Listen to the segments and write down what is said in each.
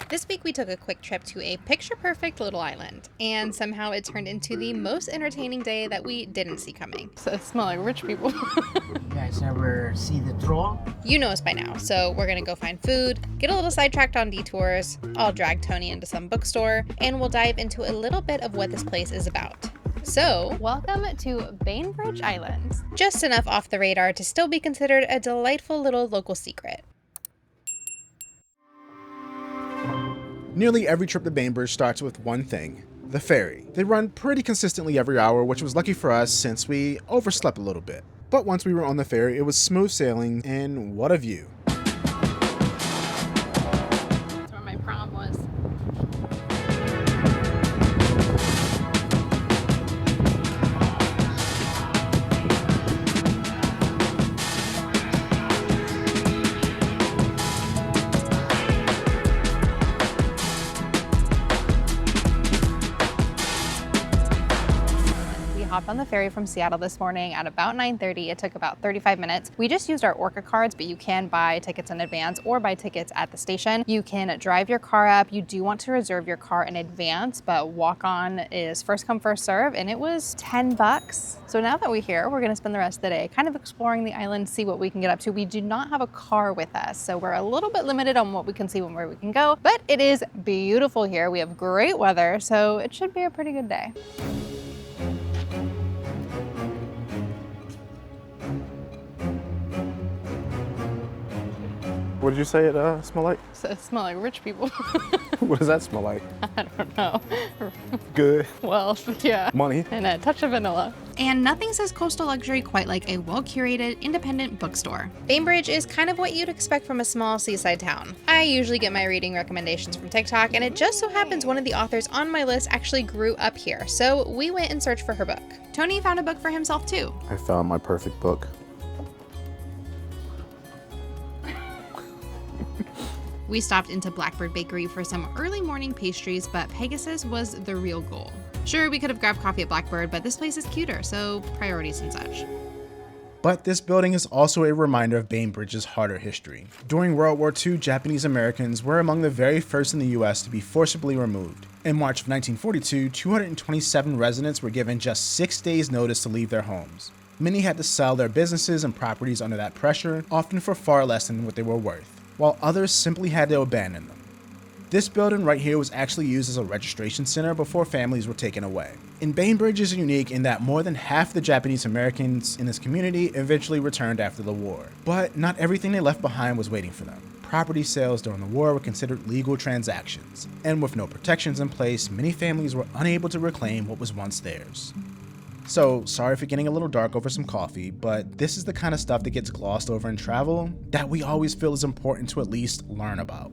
This week we took a quick trip to a picture-perfect little island, and somehow it turned into the most entertaining day that we didn't see coming. So it smell like rich people. You guys ever see the troll? You know us by now, so we're gonna go find food, get a little sidetracked on detours, I'll drag Tony into some bookstore, and we'll dive into a little bit of what this place is about. So, welcome to Bainbridge Island. Just enough off the radar to still be considered a delightful little local secret. Nearly every trip to Bainbridge starts with one thing, the ferry. They run pretty consistently every hour, which was lucky for us since we overslept a little bit. But once we were on the ferry, it was smooth sailing, and what a view. That's where my prom was. Hopped on the ferry from Seattle this morning at about 9:30. It took about 35 minutes. We just used our Orca cards, but you can buy tickets in advance or buy tickets at the station. You can drive your car up. You do want to reserve your car in advance, but walk-on is first come, first serve, and it was $10. So now that we're here, we're gonna spend the rest of the day kind of exploring the island, see what we can get up to. We do not have a car with us, so we're a little bit limited on what we can see and where we can go, but it is beautiful here. We have great weather, so it should be a pretty good day. What did you say it smelled like? So it smells like rich people. What does that smell like? I don't know. Good. Well, yeah. Money. And a touch of vanilla. And nothing says coastal luxury quite like a well-curated, independent bookstore. Bainbridge is kind of what you'd expect from a small seaside town. I usually get my reading recommendations from TikTok, and it just so happens one of the authors on my list actually grew up here, so we went and searched for her book. Tony found a book for himself too. I found my perfect book. We stopped into Blackbird Bakery for some early morning pastries, but Pegasus was the real goal. Sure, we could have grabbed coffee at Blackbird, but this place is cuter, so priorities and such. But this building is also a reminder of Bainbridge's harder history. During World War II, Japanese Americans were among the very first in the US to be forcibly removed. In March of 1942, 227 residents were given just 6 days' notice to leave their homes. Many had to sell their businesses and properties under that pressure, often for far less than what they were worth, while others simply had to abandon them. This building right here was actually used as a registration center before families were taken away. And Bainbridge is unique in that more than half the Japanese Americans in this community eventually returned after the war. But not everything they left behind was waiting for them. Property sales during the war were considered legal transactions, and with no protections in place, many families were unable to reclaim what was once theirs. So, sorry for getting a little dark over some coffee, but this is the kind of stuff that gets glossed over in travel that we always feel is important to at least learn about.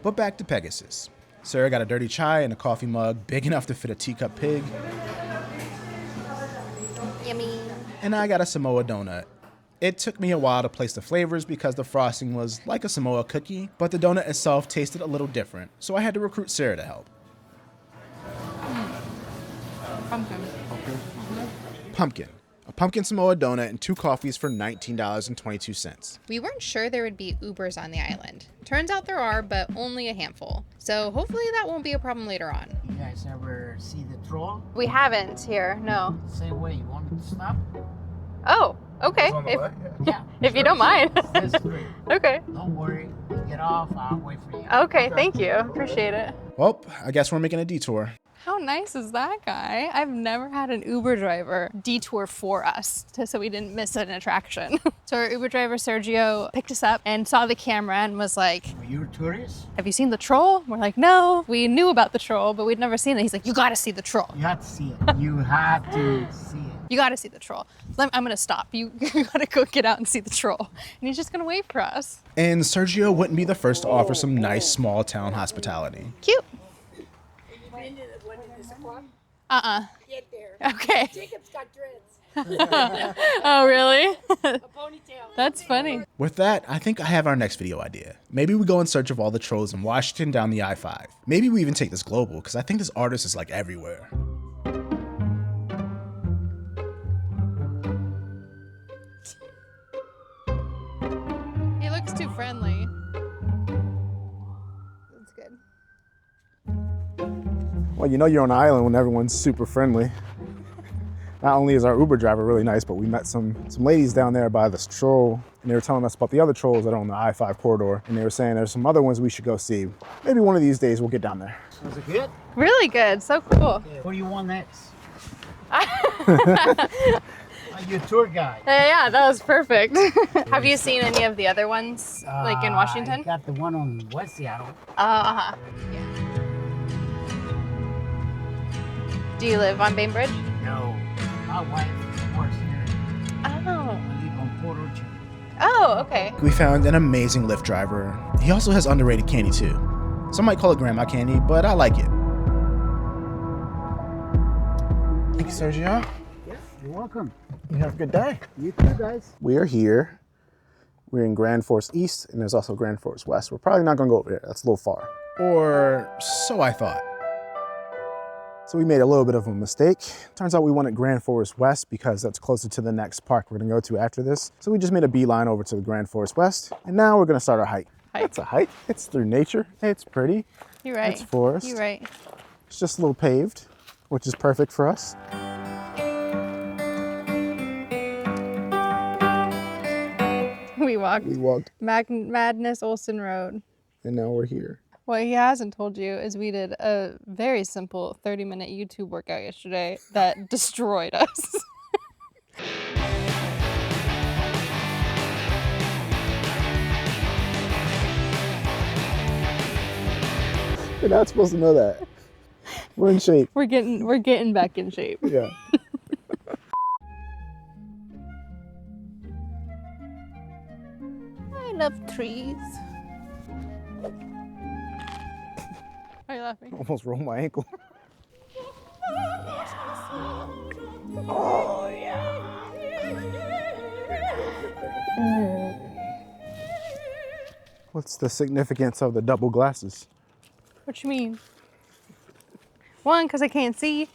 But back to Pegasus. Sara got a dirty chai in a coffee mug big enough to fit a teacup pig. Yummy. And I got a Samoa donut. It took me a while to place the flavors because the frosting was like a Samoa cookie, but the donut itself tasted a little different, so I had to recruit Sara to help. Pumpkin. A pumpkin Samoa donut and 2 coffees for $19.22. We weren't sure there would be Ubers on the island. Turns out there are, but only a handful. So hopefully that won't be a problem later on. You guys ever see the troll? We haven't here, no. Same way, you want me to stop? Oh, okay. Yeah. If you don't mind. That's great. Okay. Don't worry, you get off, I'll wait for you. Okay, thank you. Appreciate it. Well, I guess we're making a detour. How nice is that guy? I've never had an Uber driver detour for us so we didn't miss an attraction. So our Uber driver, Sergio, picked us up and saw the camera and was like, Were you a tourist? have you seen the troll? We're like, no. We knew about the troll, but we'd never seen it. He's like, you gotta see the troll. You have to see it. You have to see it. You gotta see the troll. I'm gonna stop. You gotta go get out and see the troll. And he's just gonna wait for us. And Sergio wouldn't be the first to offer some nice small town hospitality. Cute. Been to the one in this aqua? Get there. Okay. Jacob's got dreads. Oh, really? A ponytail. That's funny. With that, I think I have our next video idea. Maybe we go in search of all the trolls in Washington down the I-5. Maybe we even take this global, because I think this artist is like everywhere. He looks too friendly. That's good. Well, you know you're on an island when everyone's super friendly. Not only is our Uber driver really nice, but we met some ladies down there by the troll, and they were telling us about the other trolls that are on the I-5 corridor, and they were saying there's some other ones we should go see. Maybe one of these days we'll get down there. Was it good? Really good. So cool. Yeah. What do you want next? Your tour guide. Yeah, that was perfect. Have you seen any of the other ones, like in Washington? I got the one on West Seattle. Uh-huh. Yeah. Do you live on Bainbridge? No. My wife works here. Oh. I live on Port Orchard. Oh, okay. We found an amazing Lyft driver. He also has underrated candy too. Some might call it grandma candy, but I like it. Thank you, Sergio. Yes, you're welcome. You have a good day. You too, guys. We are here. We're in Grand Forks East, and there's also Grand Forks West. We're probably not gonna go over there. That's a little far. Or so I thought. So we made a little bit of a mistake. Turns out we wanted Grand Forks West because that's closer to the next park we're gonna go to after this. So we just made a beeline over to the Grand Forks West, and now we're gonna start our hike. It's a hike. It's through nature. It's pretty. You're right. It's forest. You're right. It's just a little paved, which is perfect for us. We walked We walked, Madness Olson Road. and now we're here. What he hasn't told you is we did a very simple 30-minute YouTube workout yesterday that destroyed us. You're not supposed to know that. We're in shape. We're getting back in shape. Yeah. I love trees. Why are you laughing? Almost rolled my ankle. What's the significance of the double glasses? What you mean? 1, because I can't see.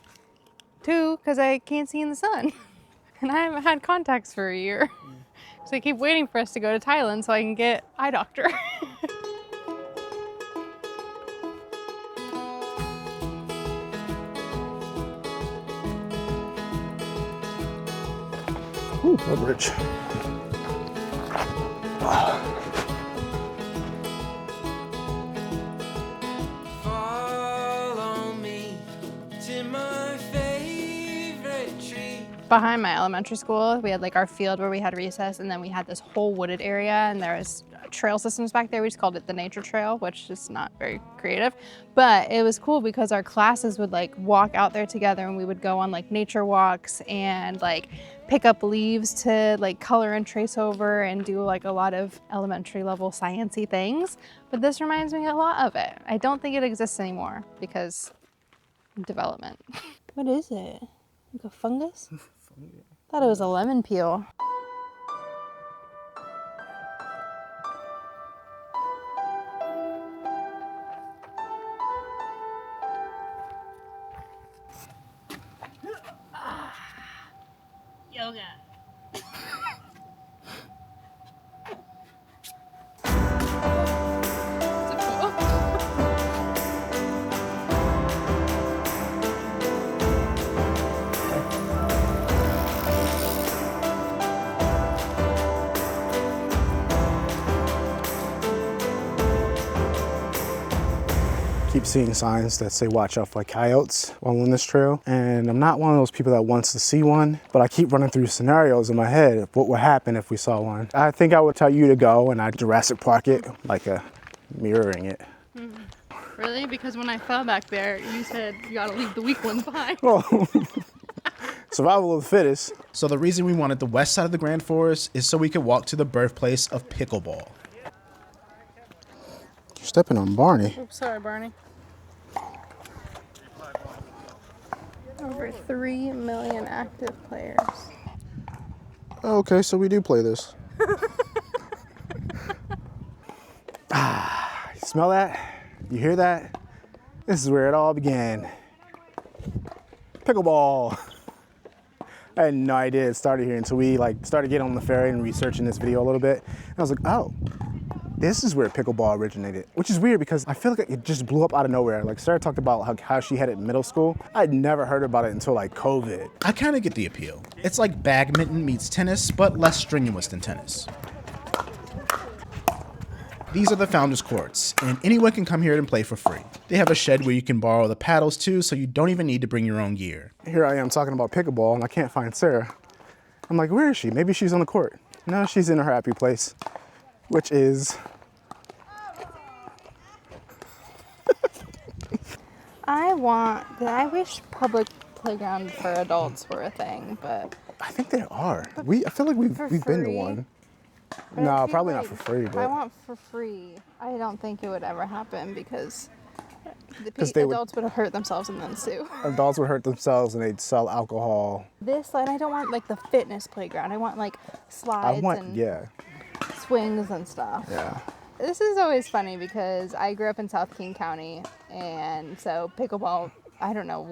2, because I can't see in the sun. And I haven't had contacts for a year. So I keep waiting for us to go to Thailand so I can get eye doctor. Ooh, that bridge. Follow me to my favorite tree. Behind my elementary school, we had like our field where we had recess, and then we had this whole wooded area, and there was trail systems back there. We just called it the nature trail, which is not very creative, but it was cool because our classes would like walk out there together, and we would go on like nature walks and like pick up leaves to like color and trace over and do like a lot of elementary level sciencey things. But this reminds me a lot of it. I don't think it exists anymore because development. What is it? Like a fungus? Thought it was a lemon peel. Yoga. Is it cool? Keep seeing signs that say watch out for coyotes while on this trail, and I'm not one of those people that wants to see one, but I keep running through scenarios in my head of what would happen if we saw one. I think I would tell you to go, and I'd Jurassic Park it, like mirroring it. Really? Because when I fell back there, you said you gotta leave the weak ones behind. Well, survival of the fittest. So the reason we wanted the west side of the Grand Forest is so we could walk to the birthplace of pickleball. You're stepping on Barney. Oops, sorry, Barney. Over 3 million active players. Okay, so we do play this. You smell that? You hear that? This is where it all began. Pickleball. I had no idea it started here until we started getting on the ferry and researching this video a little bit. And I was like, oh, This is where pickleball originated, which is weird because I feel like it just blew up out of nowhere. Like Sarah talked about how she had it in middle school. I'd never heard about it until like COVID. I kind of get the appeal. It's like badminton meets tennis, but less strenuous than tennis. These are the Founders Courts, and anyone can come here and play for free. They have a shed where you can borrow the paddles too, so you don't even need to bring your own gear. Here I am talking about pickleball, and I can't find Sarah. I'm like, where is she? Maybe she's on the court. No, she's in her happy place, which is... I wish public playground for adults were a thing, but... I think they are. I feel like we've been to one. But No, I feel probably not like for free, I but want for free. I don't think it would ever happen because they adults would hurt themselves and then sue. adults would hurt themselves and they'd sell alcohol. And I don't want like the fitness playground. I want like slides and Yeah. swings and stuff. Yeah. This is always funny because I grew up in South King County, and so pickleball, I don't know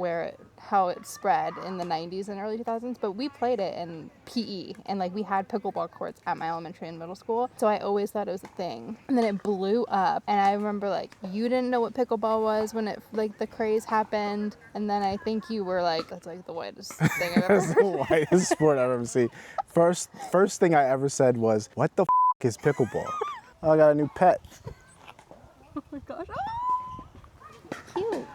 how it spread in the 90s and early 2000s, but we played it in PE, and like we had pickleball courts at my elementary and middle school, so I always thought it was a thing. And then it blew up, and I remember like you didn't know what pickleball was when it like the craze happened, and then I think you were like, that's like the whitest thing I've ever That's the whitest sport I've ever seen. First thing I ever said was, what the is pickleball? Oh, I got a new pet. Oh my gosh. Oh, cute.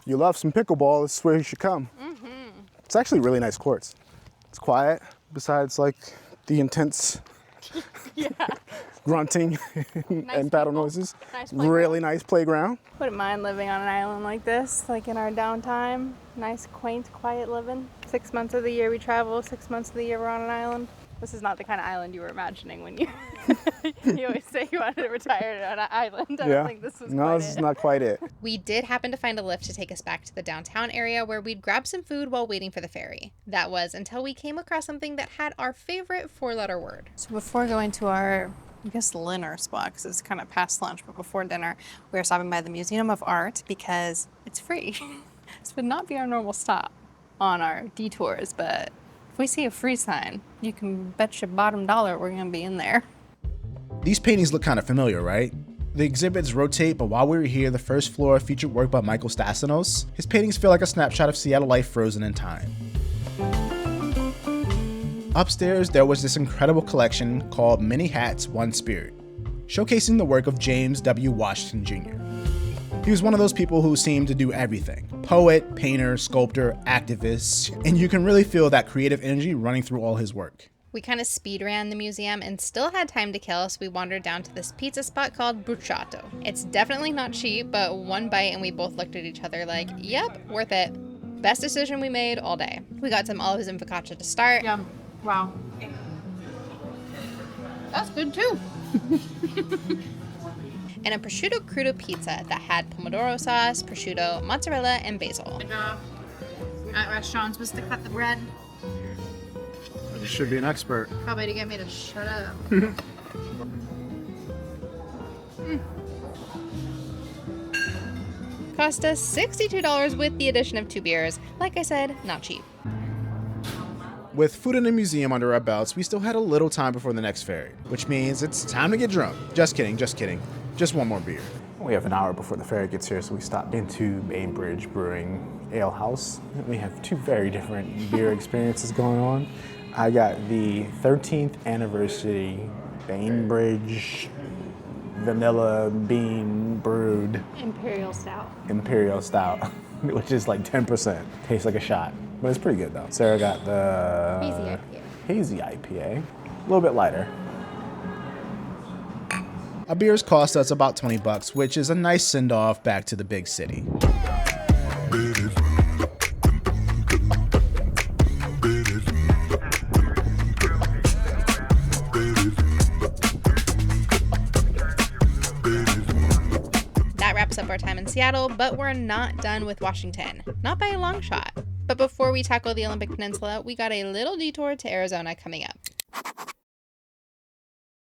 You love some pickleball, this is where you should come. It's actually really nice courts. It's quiet, besides like the intense grunting and paddle noises. Nice playground. Really nice playground. Wouldn't mind living on an island like this, like in our downtime. Nice, quaint, quiet living. 6 months of the year we travel, 6 months of the year we're on an island. This is not the kind of island you were imagining when you you always say you wanted to retire on an island. I don't think this was No, this is not quite it. We did happen to find a lift to take us back to the downtown area where we'd grab some food while waiting for the ferry. That was until we came across something that had our favorite four-letter word. So before going to our, I guess, dinner spot, because it's kind of past lunch, but before dinner, we were stopping by the Museum of Art because it's free. This would not be our normal stop on our detours, but if we see a free sign, you can bet your bottom dollar we're gonna be in there. These paintings look kind of familiar, right? The exhibits rotate, but while we were here, the first floor featured work by Michael Stassinos. His paintings feel like a snapshot of Seattle life frozen in time. Upstairs, there was this incredible collection called Many Hats, One Spirit, showcasing the work of James W. Washington Jr. He was one of those people who seemed to do everything. Poet, painter, sculptor, activist, and you can really feel that creative energy running through all his work. We kind of speed ran the museum and still had time to kill, so we wandered down to this pizza spot called Bruciato. It's definitely not cheap, but one bite and we both looked at each other like, yep, worth it. Best decision we made all day. We got some olives and focaccia to start. Yum. Wow. That's good too. And a prosciutto crudo pizza that had pomodoro sauce, prosciutto, mozzarella, and basil. My job at restaurants was to cut the bread. You should be an expert. Probably to get me to shut up. Cost us $62 with the addition of 2 beers. Like I said, not cheap. With food in the museum under our belts, we still had a little time before the next ferry, which means it's time to get drunk. Just kidding, just kidding. Just one more beer. We have an hour before the ferry gets here, so we stopped into Bainbridge Brewing Ale House. We have 2 very different beer experiences going on. I got the 13th anniversary Bainbridge Vanilla Bean Brewed Imperial Stout. Imperial Stout, which is like 10%. Tastes like a shot, but it's pretty good though. Sarah got the Hazy IPA, a little bit lighter. Our beers cost us about $20, which is a nice send-off back to the big city. That wraps up our time in Seattle, but we're not done with Washington. Not by a long shot. But before we tackle the Olympic Peninsula, we got a little detour to Arizona coming up.